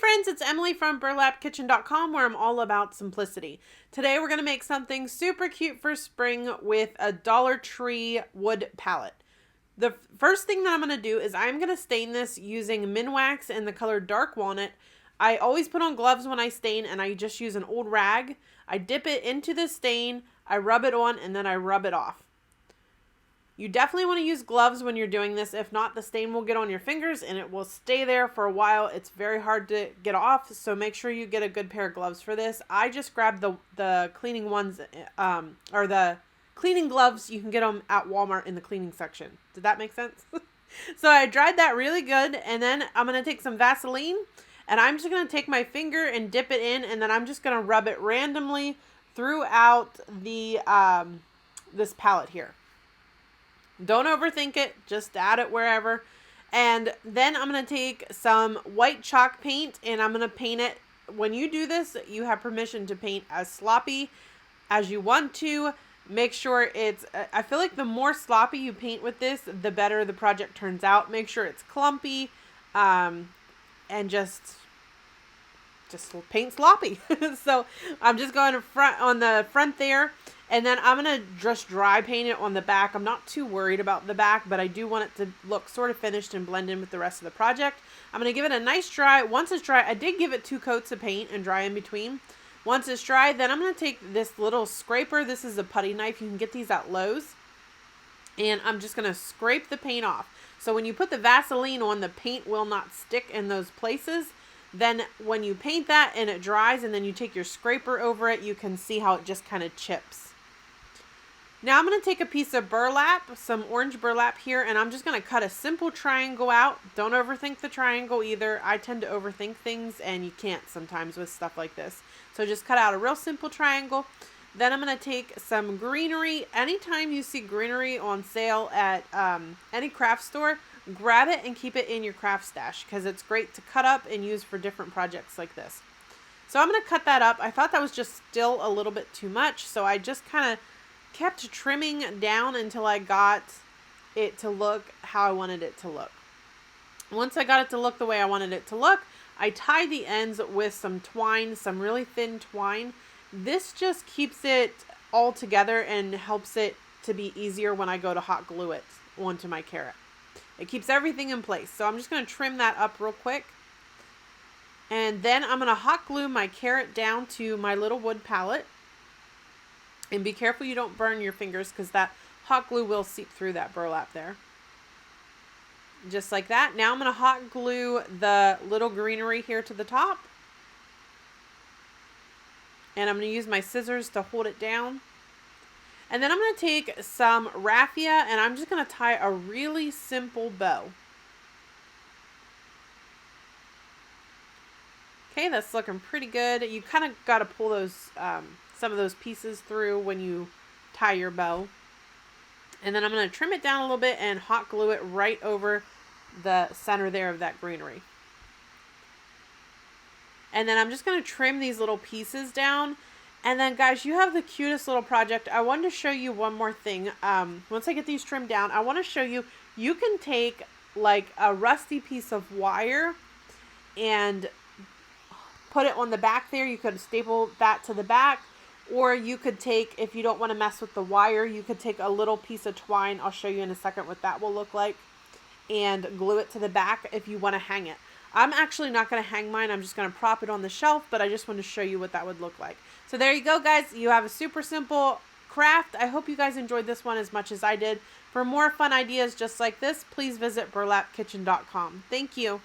friends, it's Emily from burlapkitchen.com, where I'm all about simplicity. Today we're going to make something super cute for spring with a Dollar Tree wood palette. The first thing that I'm going to do is I'm going to stain this using Minwax in the color Dark Walnut. I always put on gloves when I stain, and I just use an old rag. I dip it into the stain, I rub it on, and then I rub it off. You definitely want to use gloves when you're doing this. If not, the stain will get on your fingers and it will stay there for a while. It's very hard to get off, so make sure you get a good pair of gloves for this. I just grabbed the cleaning ones, or the cleaning gloves. You can get them at Walmart in the cleaning section. Did that make sense? So I dried that really good, and then I'm going to take some Vaseline, and I'm just going to take my finger and dip it in, and then I'm just going to rub it randomly throughout the this palette here. Don't overthink it, just add it wherever. And then I'm going to take some white chalk paint and I'm going to paint it. When you do this, you have permission to paint as sloppy as you want to. Make sure it's, I feel like the more sloppy you paint with this, the better the project turns out. Make sure it's clumpy, and just paint sloppy. So I'm just going on the front there. And then I'm going to just dry paint it on the back. I'm not too worried about the back, but I do want it to look sort of finished and blend in with the rest of the project. I'm going to give it a nice dry. Once it's dry, I did give it 2 coats of paint and dry in between. Once it's dry, then I'm going to take this little scraper. This is a putty knife. You can get these at Lowe's. And I'm just going to scrape the paint off. So when you put the Vaseline on, the paint will not stick in those places. Then when you paint that and it dries and then you take your scraper over it, you can see how it just kind of chips. Now I'm going to take a piece of burlap, some orange burlap here, and I'm just going to cut a simple triangle out. Don't overthink the triangle either. I tend to overthink things, and you can't sometimes with stuff like this. So just cut out a real simple triangle. Then I'm going to take some greenery. Anytime you see greenery on sale at any craft store, grab it and keep it in your craft stash because it's great to cut up and use for different projects like this. So I'm going to cut that up. I thought that was just still a little bit too much, so I just kind of kept trimming down until I got it to look how I wanted it to look. Once I got it to look the way I wanted it to look, I tied the ends with some twine, some really thin twine. This just keeps it all together and helps it to be easier when I go to hot glue it onto my carrot. It keeps everything in place. So I'm just going to trim that up real quick. And then I'm going to hot glue my carrot down to my little wood palette. And be careful you don't burn your fingers because that hot glue will seep through that burlap there. Just like that. Now I'm going to hot glue the little greenery here to the top. And I'm going to use my scissors to hold it down. And then I'm going to take some raffia and I'm just going to tie a really simple bow. Okay, that's looking pretty good. You kind of got to pull those some of those pieces through when you tie your bow. And then I'm going to trim it down a little bit and hot glue it right over the center there of that greenery. And then I'm just going to trim these little pieces down. And then guys, you have the cutest little project. I wanted to show you one more thing. Once I get these trimmed down, I want to show you, you can take like a rusty piece of wire and put it on the back there. You could staple that to the back. Or you could take, if you don't want to mess with the wire, you could take a little piece of twine. I'll show you in a second what that will look like. And glue it to the back if you want to hang it. I'm actually not going to hang mine. I'm just going to prop it on the shelf. But I just want to show you what that would look like. So there you go, guys. You have a super simple craft. I hope you guys enjoyed this one as much as I did. For more fun ideas just like this, please visit burlapkitchen.com. Thank you.